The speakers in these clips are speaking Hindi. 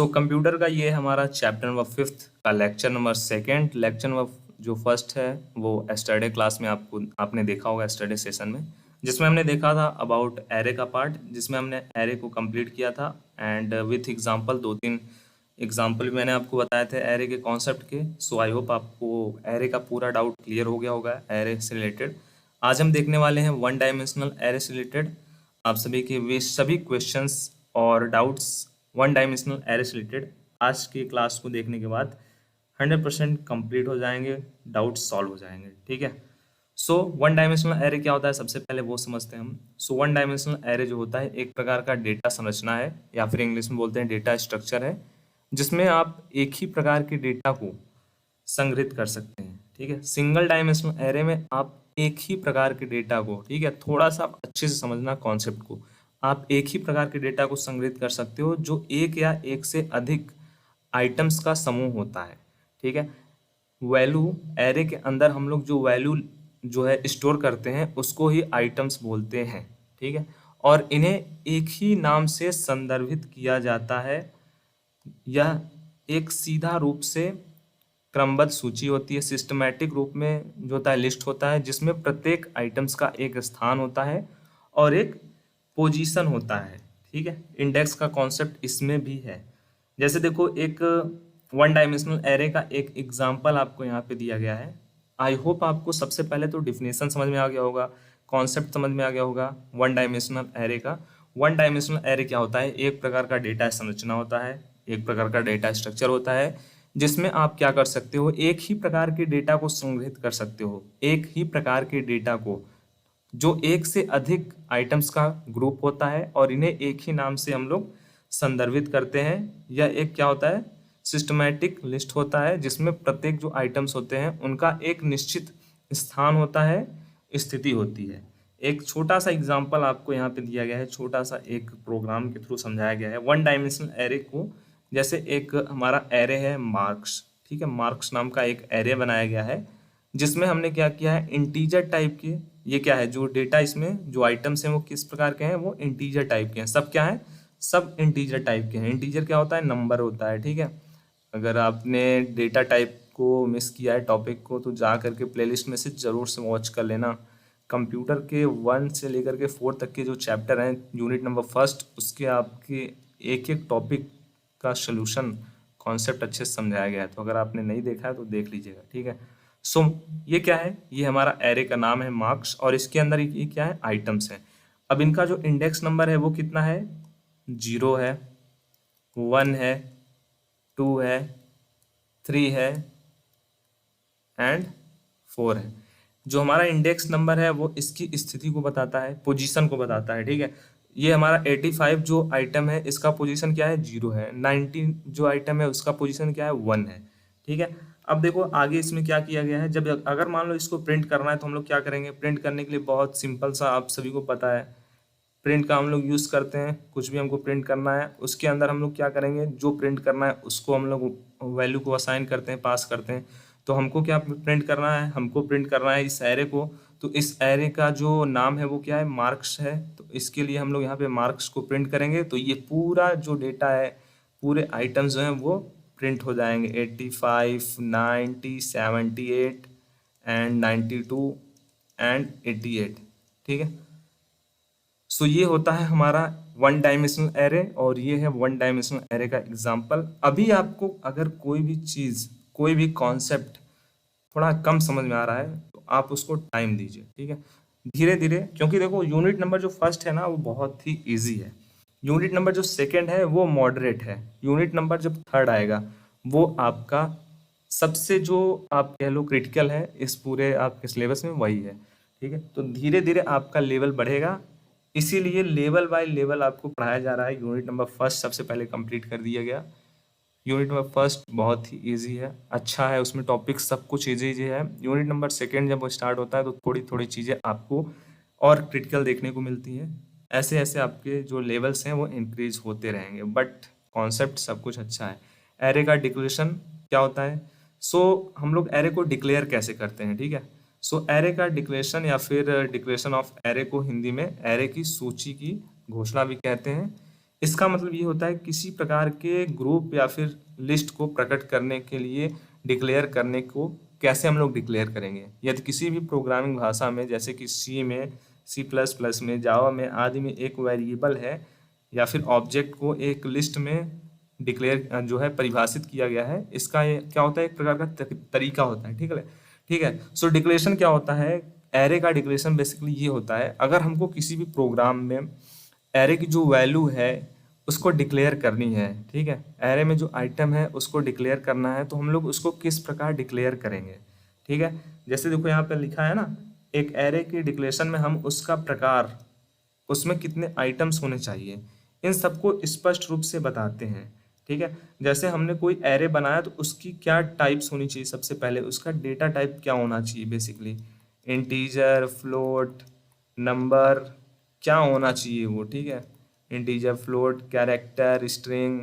कंप्यूटर का ये हमारा चैप्टर नंबर 5 का लेक्चर नंबर 2। लेक्चर नंबर जो फर्स्ट है वो एस्टरडे क्लास में आपने देखा होगा, एस्टरडे सेशन में, जिसमें हमने देखा था अबाउट एरे का पार्ट, जिसमें हमने एरे को कंप्लीट किया था एंड विथ एग्जांपल 2-3 एग्जांपल भी मैंने आपको बताए थे एरे के कॉन्सेप्ट के। सो आई होप आपको एरे का पूरा डाउट क्लियर हो गया होगा एरे से रिलेटेड। आज हम देखने वाले हैं वन डायमेंशनल एरे से रिलेटेड आप सभी के वे सभी क्वेश्चंस और डाउट्स वन डायमेंशनल एरे से रिलेटेड आज की क्लास को देखने के बाद 100% कंप्लीट हो जाएंगे, डाउट्स सॉल्व हो जाएंगे। ठीक है। सो वन डायमेंशनल एरे क्या होता है, सबसे पहले वो समझते हैं हम। सो वन डायमेंशनल एरे जो होता है एक प्रकार का डेटा संरचना है, या फिर इंग्लिश में बोलते हैं डेटा स्ट्रक्चर है, जिसमें आप एक ही प्रकार के डेटा को संग्रहित कर सकते हैं। ठीक है। सिंगल डायमेंशनल एरे में आप एक ही प्रकार के डेटा को, ठीक है, थोड़ा सा आप अच्छे से समझना कॉन्सेप्ट को, आप एक ही प्रकार के डेटा को संग्रहित कर सकते हो जो एक या एक से अधिक आइटम्स का समूह होता है। ठीक है। वैल्यू एरे के अंदर हम लोग जो वैल्यू जो है स्टोर करते हैं उसको ही आइटम्स बोलते हैं। ठीक है। और इन्हें एक ही नाम से संदर्भित किया जाता है। यह एक सीधा रूप से क्रमबद्ध सूची होती है, सिस्टमैटिक रूप में जो होता है लिस्ट होता है, जिसमें प्रत्येक आइटम्स का एक स्थान होता है और एक पोजीशन होता है। ठीक है। इंडेक्स का कॉन्सेप्ट इसमें भी है। जैसे देखो, एक वन डायमेंशनल एरे का एक एग्जांपल आपको यहाँ पे दिया गया है। आई होप आपको सबसे पहले तो डिफिनेशन समझ में आ गया होगा, कॉन्सेप्ट समझ में आ गया होगा वन डायमेंशनल एरे का। वन डायमेंशनल एरे क्या होता है, एक प्रकार का डेटा संरचना होता है, एक प्रकार का डेटा स्ट्रक्चर होता है, जिसमें आप क्या कर सकते हो, एक ही प्रकार के डेटा को संग्रहित कर सकते हो, एक ही प्रकार के डेटा को, जो एक से अधिक आइटम्स का ग्रुप होता है और इन्हें एक ही नाम से हम लोग संदर्भित करते हैं। यह एक क्या होता है, सिस्टमैटिक लिस्ट होता है, जिसमें प्रत्येक जो आइटम्स होते हैं उनका एक निश्चित स्थान होता है, स्थिति होती है। एक छोटा सा एग्जांपल आपको यहाँ पे दिया गया है, छोटा सा एक प्रोग्राम के थ्रू समझाया गया है वन डायमेंशनल एरे को। जैसे एक हमारा एरे है मार्क्स। ठीक है। मार्क्स नाम का एक एरे बनाया गया है, जिसमें हमने क्या किया है, इंटीजर टाइप के, ये क्या है, जो डेटा इसमें जो आइटम्स हैं वो किस प्रकार के हैं, वो इंटीजर टाइप के हैं। सब क्या है, सब इंटीजर टाइप के हैं। इंटीजर क्या होता है, नंबर होता है। ठीक है। अगर आपने डेटा टाइप को मिस किया है टॉपिक को, तो जा करके प्लेलिस्ट में से ज़रूर से वॉच कर लेना। कंप्यूटर के 1 से लेकर के 4 तक के जो चैप्टर हैं यूनिट नंबर 1, उसके आपके एक एक टॉपिक का सोल्यूशन कॉन्सेप्ट अच्छे से समझाया गया है। तो अगर आपने नहीं देखा है तो देख लीजिएगा। ठीक है। सो ये क्या है, ये हमारा एरे का नाम है मार्क्स, और इसके अंदर ये क्या है, आइटम्स हैं। अब इनका जो इंडेक्स नंबर है वो कितना है, 0 है, 1 है, 2 है, 3 है एंड 4 है। जो हमारा इंडेक्स नंबर है वो इसकी स्थिति को बताता है, पोजीशन को बताता है। ठीक है। ये हमारा 85 जो आइटम है इसका पोजीशन क्या है, 0 है। 90 जो आइटम है उसका पोजीशन क्या है, 1 है। ठीक है। अब देखो आगे इसमें क्या किया गया है, जब अगर मान लो इसको प्रिंट करना है तो हम लोग क्या करेंगे, प्रिंट करने के लिए बहुत सिंपल सा आप सभी को पता है, प्रिंट का हम लोग यूज़ करते हैं। कुछ भी हमको प्रिंट करना है उसके अंदर हम लोग क्या करेंगे, जो प्रिंट करना है उसको हम लोग वैल्यू को असाइन करते हैं, पास करते हैं। तो हमको क्या प्रिंट करना है, हमको प्रिंट करना है इस एरे को। तो इस एरे का जो नाम है वो क्या है, मार्क्स है। तो इसके लिए हम लोग यहाँ पे मार्क्स को प्रिंट करेंगे, तो ये पूरा जो डेटा है, पूरे आइटम्स जो हैं वो प्रिंट हो जाएंगे, 85, 90, 78 एंड 92 एंड 88। ठीक है। सो ये होता है हमारा वन डायमेंशनल एरे, और ये है वन डायमेंशनल एरे का एग्जांपल। अभी आपको अगर कोई भी चीज़, कोई भी कॉन्सेप्ट थोड़ा कम समझ में आ रहा है तो आप उसको टाइम दीजिए। ठीक है। धीरे धीरे, क्योंकि देखो यूनिट नंबर जो फर्स्ट है ना वो बहुत ही इजी है, यूनिट नंबर जो सेकंड है वो मॉडरेट है, यूनिट नंबर जब थर्ड आएगा वो आपका सबसे जो आप कह लो क्रिटिकल है इस पूरे आपके सिलेबस में, वही है। ठीक है। तो धीरे धीरे आपका लेवल बढ़ेगा, इसीलिए लेवल बाय लेवल आपको पढ़ाया जा रहा है। यूनिट नंबर फर्स्ट सबसे पहले कंप्लीट कर दिया गया। यूनिट नंबर फर्स्ट बहुत ही इजी है, अच्छा है, उसमें टॉपिक सब कुछ इजी है। यूनिट नंबर सेकंड जब वो स्टार्ट होता है तो थोड़ी थोड़ी चीज़ें आपको और क्रिटिकल देखने को मिलती हैं। ऐसे ऐसे आपके जो लेवल्स हैं वो इंक्रीज होते रहेंगे, बट कॉन्सेप्ट सब कुछ अच्छा है। एरे का डिक्लेरेशन क्या होता है, हम लोग एरे को डिक्लेयर कैसे करते हैं। ठीक है। एरे का डिक्लेरेशन या फिर डिक्लेरेशन ऑफ एरे को हिंदी में एरे की सूची की घोषणा भी कहते हैं, इसका मतलब ये होता है किसी प्रकार के ग्रुप या फिर लिस्ट को प्रकट करने के लिए डिक्लेयर करने को कैसे हम लोग डिक्लेयर करेंगे। यदि किसी भी प्रोग्रामिंग भाषा में जैसे कि सी में, सी प्लस प्लस में, जावा में आदि में एक वेरिएबल है या फिर ऑब्जेक्ट को एक लिस्ट में डिक्लेयर जो है परिभाषित किया गया है, इसका ये क्या होता है, एक प्रकार का तरीका होता है। ठीक है। सो डिक्लेरेशन क्या होता है, एरे का डिक्लेरेशन बेसिकली ये होता है, अगर हमको किसी भी प्रोग्राम में एरे की जो वैल्यू है उसको डिक्लेयर करनी है, ठीक है, एरे में जो आइटम है उसको डिक्लेयर करना है, तो हम लोग उसको किस प्रकार डिक्लेयर करेंगे। ठीक है, जैसे देखो यहाँ पे लिखा है ना, एक एरे की डिक्लेरेशन में हम उसका प्रकार, उसमें कितने आइटम्स होने चाहिए, इन सबको स्पष्ट रूप से बताते हैं। ठीक है, जैसे हमने कोई एरे बनाया तो उसकी क्या टाइप्स होनी चाहिए, सबसे पहले उसका डेटा टाइप क्या होना चाहिए, बेसिकली इंटीजर, फ्लोट, नंबर, क्या होना चाहिए वो। ठीक है, इंटीजर, फ्लोट, कैरेक्टर, स्ट्रिंग,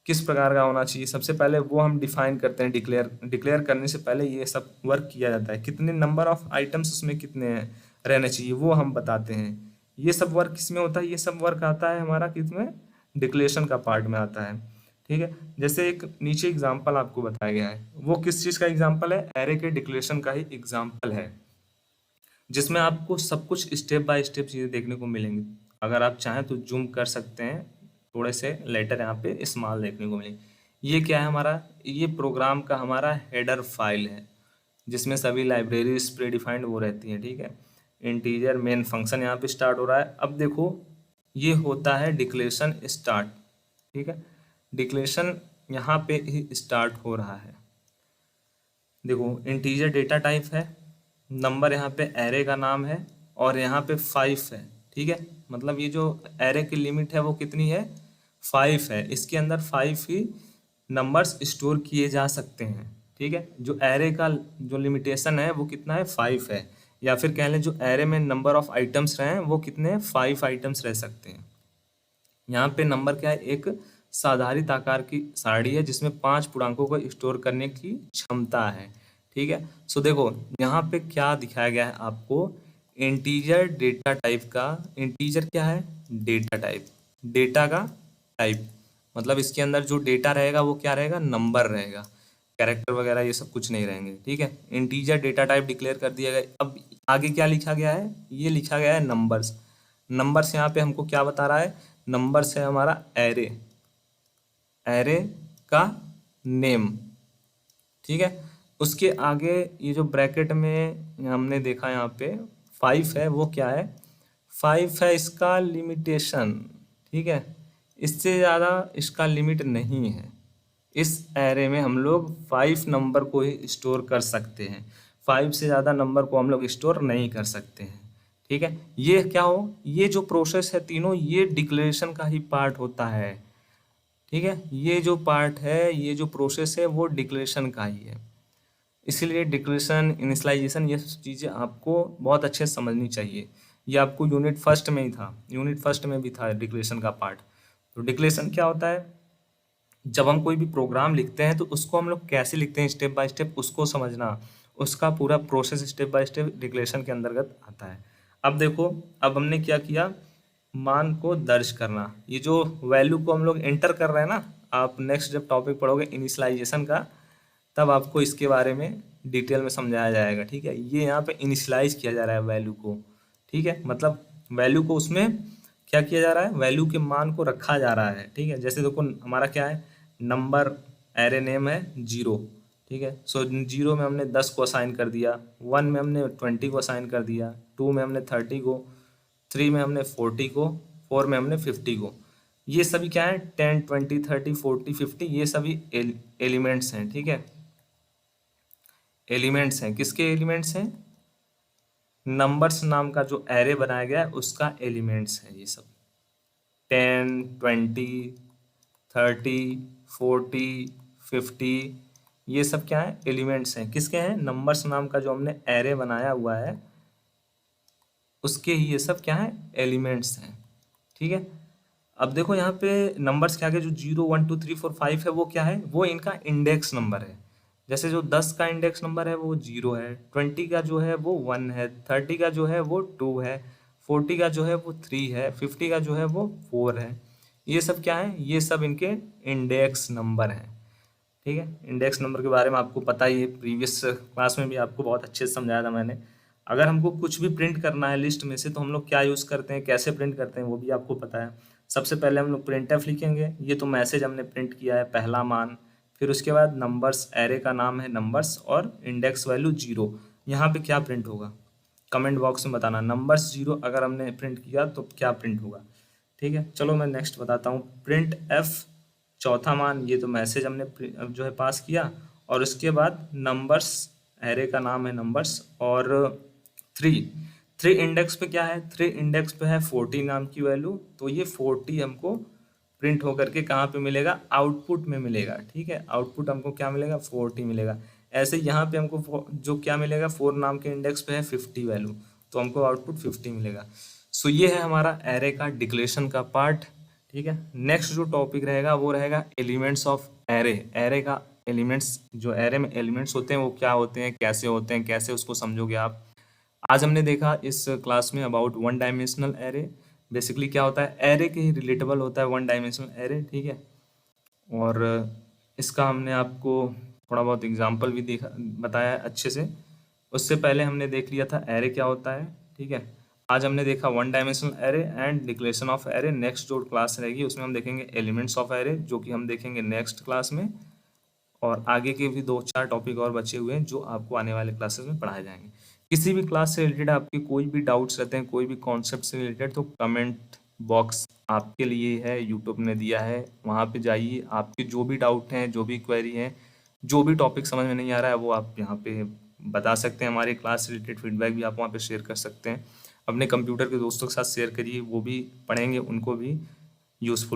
किस प्रकार का होना चाहिए, सबसे पहले वो हम डिफाइन करते हैं। डिक्लेयर करने से पहले ये सब वर्क किया जाता है, कितने नंबर ऑफ आइटम्स उसमें कितने हैं रहने चाहिए वो हम बताते हैं। ये सब वर्क किसमें होता है, ये सब वर्क आता है हमारा किसमें, डिक्लेरेशन का पार्ट में आता है। ठीक है, जैसे एक नीचे एग्जाम्पल आपको बताया गया है, वो किस चीज़ का एग्जाम्पल है, एरे के डिक्लेरेशन का ही एग्जाम्पल है, जिसमें आपको सब कुछ स्टेप बाय स्टेप चीज़ें देखने को मिलेंगी। अगर आप चाहें तो जूम कर सकते हैं, थोड़े से लेटर यहाँ पे स्मॉल देखने को मिलेंगे। ये क्या है हमारा, ये प्रोग्राम का हमारा हेडर फाइल है, जिसमें सभी लाइब्रेरीज प्रीडिफाइंड वो रहती हैं। ठीक है, इंटीजर मेन फंक्शन यहाँ पे स्टार्ट हो रहा है। अब देखो ये होता है डिक्लेरेशन स्टार्ट। ठीक है, डिक्लेरेशन यहाँ पे ही स्टार्ट हो रहा है। देखो इंटीजर डेटा टाइप है, नंबर यहाँ पे एरे का नाम है, और यहाँ पे 5 है। ठीक है, मतलब ये जो एरे की लिमिट है वो कितनी है, 5 है, इसके अंदर 5 ही नंबर्स स्टोर किए जा सकते हैं। ठीक है, जो एरे का जो लिमिटेशन है वो कितना है, 5 है, या फिर कह लें जो एरे में नंबर ऑफ आइटम्स रहे हैं वो कितने हैं, 5 आइटम्स रह सकते हैं। यहाँ पे नंबर क्या है, एक साधारित आकार की सारणी है जिसमें 5 पूर्णांकों को स्टोर करने की क्षमता है। ठीक है, सो देखो यहाँ पे क्या दिखाया गया है आपको, इंटीजर डेटा टाइप का, इंटीजर क्या है, डेटा टाइप, डेटा का टाइप, मतलब इसके अंदर जो डेटा रहेगा वो क्या रहेगा, नंबर रहेगा, कैरेक्टर वगैरह ये सब कुछ नहीं रहेंगे। ठीक है, इंटीजर डेटा टाइप डिक्लेयर कर दिया गया। अब आगे क्या लिखा गया है, ये लिखा गया है नंबर्स। नंबर्स यहाँ पे हमको क्या बता रहा है, नंबर्स है हमारा एरे, एरे का नेम। ठीक है, उसके आगे ये जो ब्रैकेट में हमने देखा यहाँ पे 5 है, वो क्या है, 5 है इसका लिमिटेशन। ठीक है, इससे ज़्यादा इसका लिमिट नहीं है, इस एरे में हम लोग 5 नंबर को ही स्टोर कर सकते हैं, 5 से ज़्यादा नंबर को हम लोग स्टोर नहीं कर सकते हैं। ठीक है, ये क्या हो, ये जो प्रोसेस है तीनों, ये डिक्लेरेशन का ही पार्ट होता है। ठीक है, ये जो पार्ट है, ये जो प्रोसेस है वो डिक्लेरेशन का ही है, इसीलिए डिक्लेरेशन, इनिशियलाइजेशन, ये सब चीज़ें आपको बहुत अच्छे से समझनी चाहिए। ये आपको यूनिट फर्स्ट में ही था, यूनिट फर्स्ट में भी था डिक्लेरेशन का पार्ट। तो डिक्लेरेशन क्या होता है, जब हम कोई भी प्रोग्राम लिखते हैं तो उसको हम लोग कैसे लिखते हैं, स्टेप बाय स्टेप उसको समझना, उसका पूरा process step by step declaration के अंतर्गत आता है। अब देखो, अब हमने क्या किया, मान को दर्ज करना, ये जो वैल्यू को हम लोग एंटर कर रहे हैं ना, आप नेक्स्ट जब टॉपिक पढ़ोगे इनिशियलाइजेशन का, तब आपको इसके बारे में डिटेल में समझाया जाएगा। ठीक है, ये यहाँ पे इनिशियलाइज किया जा रहा है वैल्यू को। ठीक है, मतलब वैल्यू को उसमें क्या किया जा रहा है, वैल्यू के मान को रखा जा रहा है। ठीक है, जैसे देखो हमारा क्या है, नंबर एरे नेम है 0। ठीक है, सो 0 में हमने 10 को असाइन कर दिया, 1 में हमने 20 को असाइन कर दिया, 2 में हमने 30 को, 3 में हमने 40 को, 4 में हमने 50 को। ये सभी क्या है, 10, 20, 30, 40, 50, ये सभी एलिमेंट्स हैं। ठीक है, एलिमेंट्स हैं, किसके एलिमेंट्स हैं, नंबर्स नाम का जो एरे बनाया गया है उसका एलिमेंट्स है ये सब। 10, 20, 30, 40, 50, ये सब क्या है, एलिमेंट्स हैं, किसके हैं, नंबर्स नाम का जो हमने एरे बनाया हुआ है उसके ही ये सब क्या है, एलिमेंट्स हैं। ठीक है, अब देखो यहाँ पे नंबर्स के आगे जो 0, 1, 2, 3, 4, 5 है वो क्या है, वो इनका इंडेक्स नंबर है। जैसे जो 10 का इंडेक्स नंबर है वो 0 है, 20 का जो है वो 1 है, 30 का जो है वो 2 है, 40 का जो है वो 3 है, 50 का जो है वो 4 है। ये सब क्या है, ये सब इनके इंडेक्स नंबर हैं। ठीक है, इंडेक्स नंबर के बारे में आपको पता ही है, प्रीवियस क्लास में भी आपको बहुत अच्छे से समझाया था मैंने। अगर हमको कुछ भी प्रिंट करना है लिस्ट में से तो हम लोग क्या यूज़ करते हैं, कैसे प्रिंट करते हैं, वो भी आपको पता है। सबसे पहले हम लोग प्रिंटफ लिखेंगे, ये तो मैसेज हमने प्रिंट किया है, पहला मान। फिर उसके बाद नंबर्स, एरे का नाम है नंबर्स और इंडेक्स वैल्यू 0। यहाँ पे क्या प्रिंट होगा, कमेंट बॉक्स में बताना। नंबर्स 0 अगर हमने प्रिंट किया तो क्या प्रिंट होगा। ठीक है, चलो मैं नेक्स्ट बताता हूँ। प्रिंट एफ, चौथा मान, ये तो मैसेज हमने जो है पास किया। और उसके बाद नंबर्स, एरे का नाम है नंबर्स, और 3। 3 इंडेक्स पे क्या है, 3 इंडेक्स पे है 40 नाम की वैल्यू, तो ये 40 हमको प्रिंट होकर के कहाँ पे मिलेगा, आउटपुट में मिलेगा। ठीक है, आउटपुट हमको क्या मिलेगा, 40 मिलेगा। ऐसे यहाँ पे हमको जो क्या मिलेगा, 4 नाम के इंडेक्स पे है 50 वैल्यू, तो हमको आउटपुट 50 मिलेगा। सो ये है हमारा एरे का डिक्लेरेशन का पार्ट। ठीक है, नेक्स्ट जो टॉपिक रहेगा वो रहेगा एलिमेंट्स ऑफ एरे। एरे का एलिमेंट्स, जो एरे में एलिमेंट्स होते हैं वो क्या होते हैं, कैसे होते हैं, कैसे उसको समझोगे आप। आज हमने देखा इस क्लास में about one dimensional array. Basically क्या होता है, एरे के ही रिलेटेबल होता है वन डायमेंशनल एरे। ठीक है, और इसका हमने आपको थोड़ा बहुत एग्जांपल भी देखा, बताया है अच्छे से। उससे पहले हमने देख लिया था एरे क्या होता है। ठीक है, आज हमने देखा one dimensional array and declaration of array. Next जो क्लास रहेगी उसमें हम देखेंगे एलिमेंट्स ऑफ एरे, जो कि हम देखेंगे नेक्स्ट क्लास में। और आगे के भी 2-4 टॉपिक और बचे हुए हैं जो आपको आने वाले क्लासेस में पढ़ाए जाएंगे। किसी भी क्लास से रिलेटेड आपकी कोई भी डाउट्स रहते हैं, कोई भी कॉन्सेप्ट से रिलेटेड, तो कमेंट बॉक्स आपके लिए है, यूट्यूब ने दिया है, वहाँ पे जाइए। आपके जो भी डाउट हैं, जो भी क्वेरी हैं, जो भी टॉपिक समझ में नहीं आ रहा है वो आप यहाँ पे बता सकते हैं। हमारी क्लास से रिलेटेड फीडबैक भी आप वहाँ पे शेयर कर सकते हैं। अपने कंप्यूटर के दोस्तों के साथ शेयर करिए, वो भी पढ़ेंगे, उनको भी यूज़फुल